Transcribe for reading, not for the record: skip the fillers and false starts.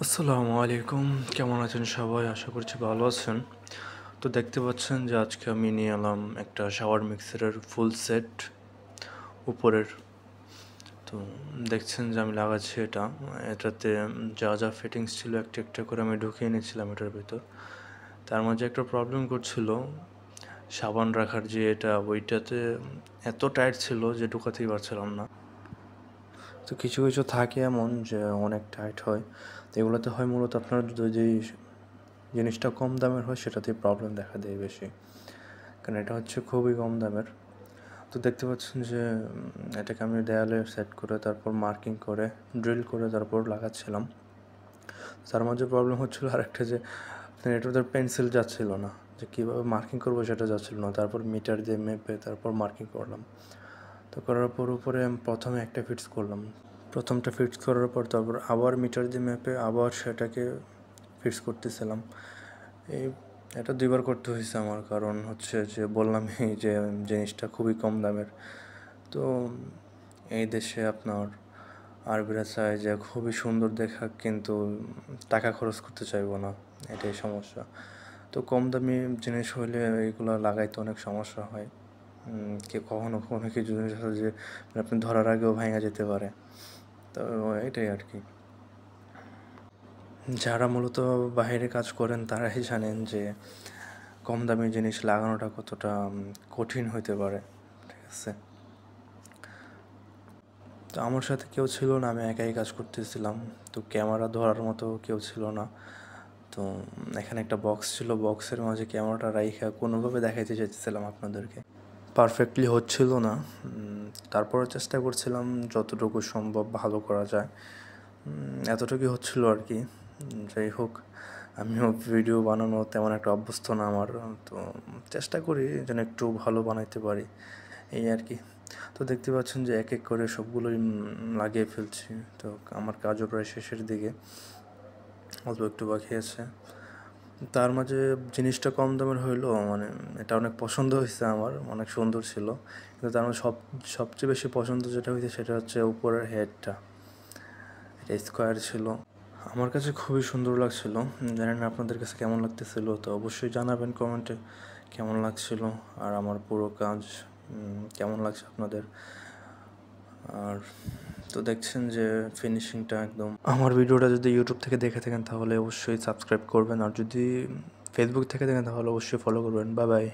আসসালামু আলাইকুম, কেমন আছেন সবাই? আশা করছি ভালো আছেন। তো দেখতে পাচ্ছেন যে আজকে আমি নিয়ে এলাম একটা শাওয়ার মিক্সারের ফুল সেট উপরের। তো দেখছেন যে আমি লাগাচ্ছি এটাতে যা যা ফিটিংস ছিল একটা একটা করে আমি ঢুকিয়ে নিয়েছিলাম এটার ভিতর। তার মাঝে একটা প্রবলেম করছিল, সাবান রাখার যে ওইটাতে এত টাইট ছিল যে ঢুকাতেই পারছিলাম না। তো কিছু কিছু থাকে এমন যে অনেক টাইট হয়। তো এগুলোতে হয় মূলত আপনার যদি জিনিসটা কম দামের হয় সেটাতেই প্রবলেম দেখা দেয় বেশি, কারণ এটা হচ্ছে খুবই কম দামের। তো দেখতে পাচ্ছেন যে এটাকে আমি দেয়ালে সেট করে তারপর মার্কিং করে ড্রিল করে তারপর লাগাচ্ছিলাম। তার মাঝে প্রবলেম হচ্ছিলো আরেকটা, যে এটাতে পেন্সিল যাচ্ছিল না, যে কীভাবে মার্কিং করবো সেটা যাচ্ছিল না। তারপর মিটার দিয়ে মেপে তারপর মার্কিং করলাম। তো করার পর উপরে আমি প্রথমে একটা ফিক্স করলাম, প্রথমটা ফিক্স করার পর তারপর আবার মিটার দিয়ে মেপে আবার সেটাকে ফিক্স করতেছিলাম। এই এটা ২ বার করতে হয়েছে আমার, কারণ হচ্ছে যে বললামই যে জিনিসটা খুবই কম দামের। তো এই দেশে আপনার আরবিরা চায় যে খুবই সুন্দর দেখাক, কিন্তু টাকা খরচ করতে চাইবো না, এটাই সমস্যা। তো কম দামি জিনিস হইলে এইগুলো লাগাইতে অনেক সমস্যা হয়। কখনো কখনো কিছু জিনিস আছে যে আপনি ধরার আগেও ভাঙা যেতে পারে। তো এটাই আর কি। যারা মূলত বাহিরে কাজ করেন তারাই জানেন যে কম দামি জিনিস লাগানোটা কতটা কঠিন হইতে পারে, ঠিক আছে? তো আমার সাথে কেউ ছিল না, আমি একাই কাজ করতেছিলাম। তো ক্যামেরা ধরার মতো কেউ ছিল না। তো এখানে একটা বক্স ছিল, বক্সের মাঝে ক্যামেরাটা রাইখা কোনোভাবে দেখাইতে চাইতেছিলাম আপনাদেরকে। পারফেক্টলি হচ্ছিল না, তারপরে চেষ্টা করছিলাম যতটুকু সম্ভব ভালো করা যায়। এতটুকুই হচ্ছিল আর কি। যাই হোক, আমিও ভিডিও বানানো তেমন একটা অভ্যস্ত না আমার। তো চেষ্টা করি যেন একটু ভালো বানাইতে পারি, এই আর কি। তো দেখতে পাচ্ছেন যে এক এক করে সবগুলোই লাগিয়ে ফেলছি। তো আমার কাজও প্রায় শেষের দিকে, অল্প একটু বাকি আছে। তার মাঝে জিনিসটা কম দামের হইলেও মানে এটা অনেক পছন্দ হয়েছে আমার, অনেক সুন্দর ছিল। কিন্তু তার মধ্যে সবচেয়ে বেশি পছন্দ যেটা হয়েছে সেটা হচ্ছে উপরের হেডটা, এটা স্কোয়ার ছিল। আমার কাছে খুবই সুন্দর লাগছিল। জানি না আপনাদের কাছে কেমন লাগতেছিল, তো অবশ্যই জানাবেন কমেন্টে কেমন লাগছিল আর আমার পুরো কাজ কেমন লাগছে আপনাদের। আর তো দেখছেন যে ফিনিশিংটা একদম। আমার ভিডিওটা যদি ইউটিউব থেকে দেখে থাকেন তাহলে অবশ্যই সাবস্ক্রাইব করবেন, আর যদি ফেসবুক থেকে দেখেন তাহলে অবশ্যই ফলো করবেন। Bye bye.